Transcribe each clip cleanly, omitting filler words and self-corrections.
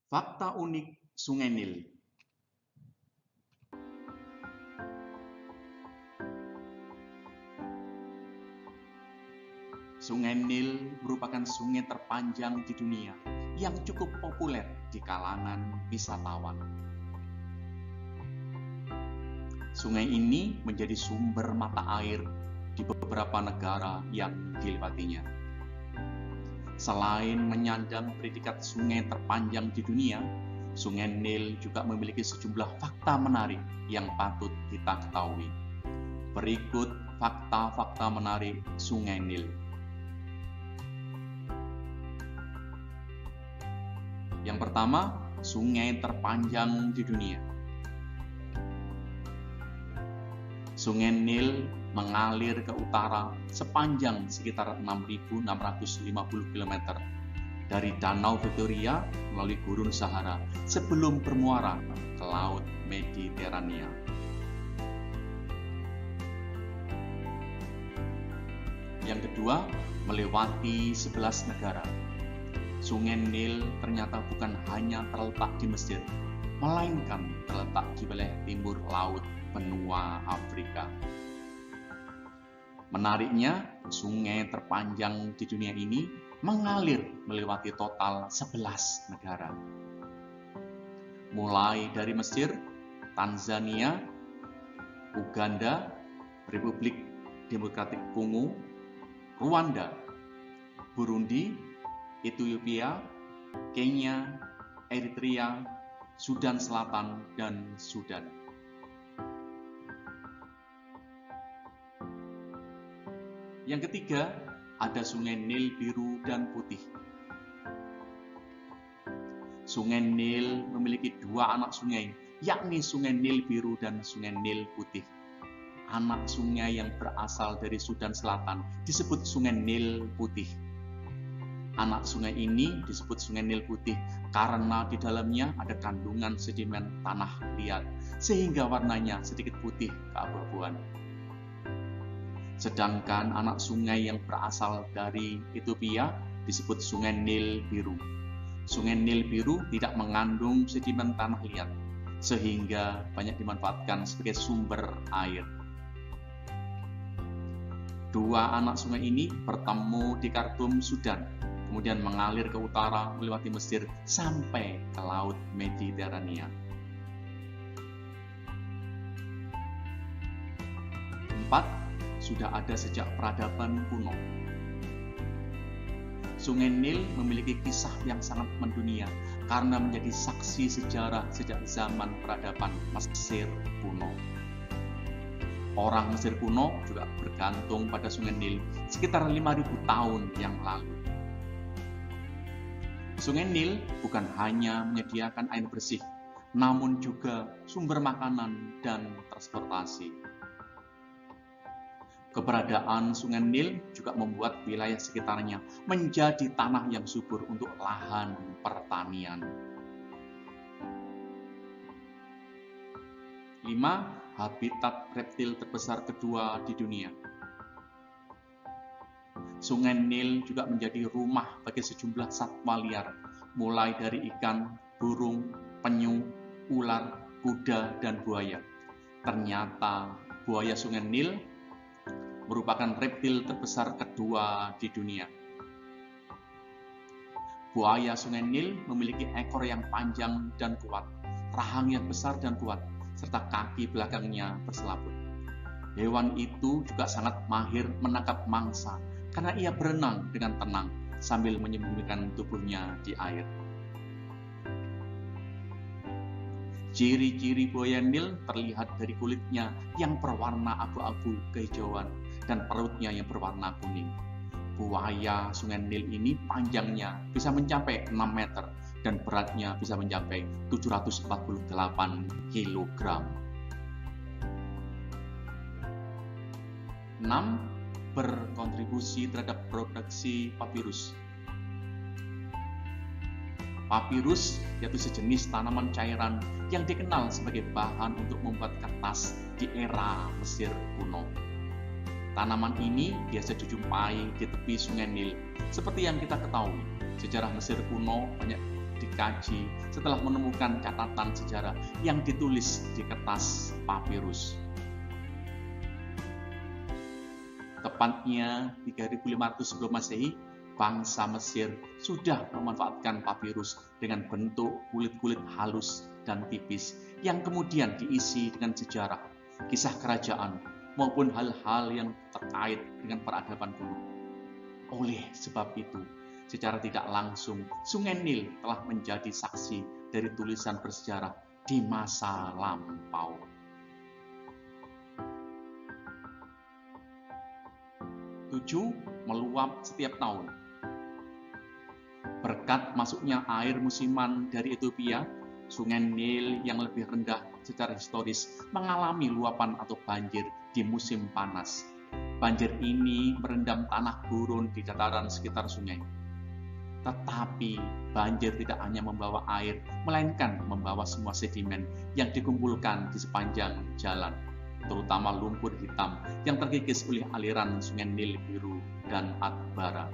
Fakta unik Sungai Nil. Sungai Nil merupakan sungai terpanjang di dunia yang cukup populer di kalangan wisatawan. Sungai ini menjadi sumber mata air di beberapa negara yang dilewatinya. Selain menyandang predikat sungai terpanjang di dunia, Sungai Nil juga memiliki sejumlah fakta menarik yang patut kita ketahui. Berikut fakta-fakta menarik Sungai Nil. Yang pertama, sungai terpanjang di dunia. Sungai Nil mengalir ke utara sepanjang sekitar 6.650 km dari Danau Victoria melalui Gurun Sahara sebelum bermuara ke Laut Mediterania. Yang kedua, melewati 11 negara. Sungai Nil ternyata bukan hanya terletak di Mesir, melainkan terletak di wilayah timur laut benua Afrika. Menariknya, sungai terpanjang di dunia ini mengalir melewati total 11 negara. Mulai dari Mesir, Tanzania, Uganda, Republik Demokratik Kongo, Rwanda, Burundi, Ethiopia, Kenya, Eritrea, Sudan Selatan, dan Sudan. Yang ketiga, ada Sungai Nil Biru dan Putih. Sungai Nil memiliki dua anak sungai, yakni Sungai Nil Biru dan Sungai Nil Putih. Anak sungai yang berasal dari Sudan Selatan disebut Sungai Nil Putih. Anak sungai ini disebut Sungai Nil Putih karena di dalamnya ada kandungan sedimen tanah liat, sehingga warnanya sedikit putih keabu-abuan. Sedangkan anak sungai yang berasal dari Ethiopia disebut Sungai Nil Biru. Sungai Nil Biru tidak mengandung sedimen tanah liat, sehingga banyak dimanfaatkan sebagai sumber air. Dua anak sungai ini bertemu di Khartoum, Sudan, kemudian mengalir ke utara melewati Mesir sampai ke Laut Mediterania. 4. Sudah ada sejak peradaban kuno. Sungai Nil memiliki kisah yang sangat mendunia karena menjadi saksi sejarah sejak zaman peradaban Mesir kuno. Orang Mesir kuno juga bergantung pada Sungai Nil sekitar 5.000 tahun yang lalu. Sungai Nil bukan hanya menyediakan air bersih, namun juga sumber makanan dan transportasi. Keberadaan Sungai Nil juga membuat wilayah sekitarnya menjadi tanah yang subur untuk lahan pertanian. 5. Habitat reptil terbesar kedua di dunia. Sungai Nil juga menjadi rumah bagi sejumlah satwa liar, mulai dari ikan, burung, penyu, ular, kuda, dan buaya. Ternyata buaya Sungai Nil merupakan reptil terbesar kedua di dunia. Buaya Sungai Nil memiliki ekor yang panjang dan kuat, rahang yang besar dan kuat, serta kaki belakangnya berselaput. Hewan itu juga sangat mahir menangkap mangsa karena ia berenang dengan tenang sambil menyembunyikan tubuhnya di air. Ciri-ciri buaya Nil terlihat dari kulitnya yang berwarna abu-abu kehijauan dan perutnya yang berwarna kuning. Buaya Sungai Nil ini panjangnya bisa mencapai 6 meter dan beratnya bisa mencapai 748 kg. 6. Berkontribusi terhadap produksi papirus. Papirus yaitu sejenis tanaman cairan yang dikenal sebagai bahan untuk membuat kertas di era Mesir kuno. Tanaman ini biasa dijumpai di tepi Sungai Nil. Seperti yang kita ketahui, sejarah Mesir kuno banyak dikaji setelah menemukan catatan sejarah yang ditulis di kertas papirus. Tepatnya 3500 sebelum Masehi, bangsa Mesir sudah memanfaatkan papirus dengan bentuk kulit-kulit halus dan tipis yang kemudian diisi dengan sejarah, kisah kerajaan, maupun hal-hal yang terkait dengan peradaban kuno. Oleh sebab itu, secara tidak langsung, Sungai Nil telah menjadi saksi dari tulisan bersejarah di masa lampau. Tujuh, meluap setiap tahun. Berkat masuknya air musiman dari Ethiopia, Sungai Nil yang lebih rendah secara historis mengalami luapan atau banjir di musim panas. Banjir ini merendam tanah gurun di dataran sekitar sungai. Tetapi banjir tidak hanya membawa air, melainkan membawa semua sedimen yang dikumpulkan di sepanjang jalan, terutama lumpur hitam yang terkikis oleh aliran Sungai Nil Biru dan Atbara.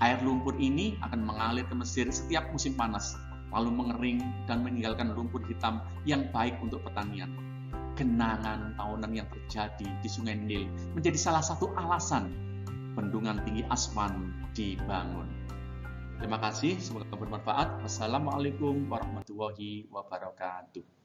Air lumpur ini akan mengalir ke Mesir setiap musim panas, lalu mengering dan meninggalkan lumpur hitam yang baik untuk pertanian. Genangan tahunan yang terjadi di Sungai Nil menjadi salah satu alasan bendungan tinggi Aswan dibangun. Terima kasih, semoga bermanfaat. Wassalamualaikum warahmatullahi wabarakatuh.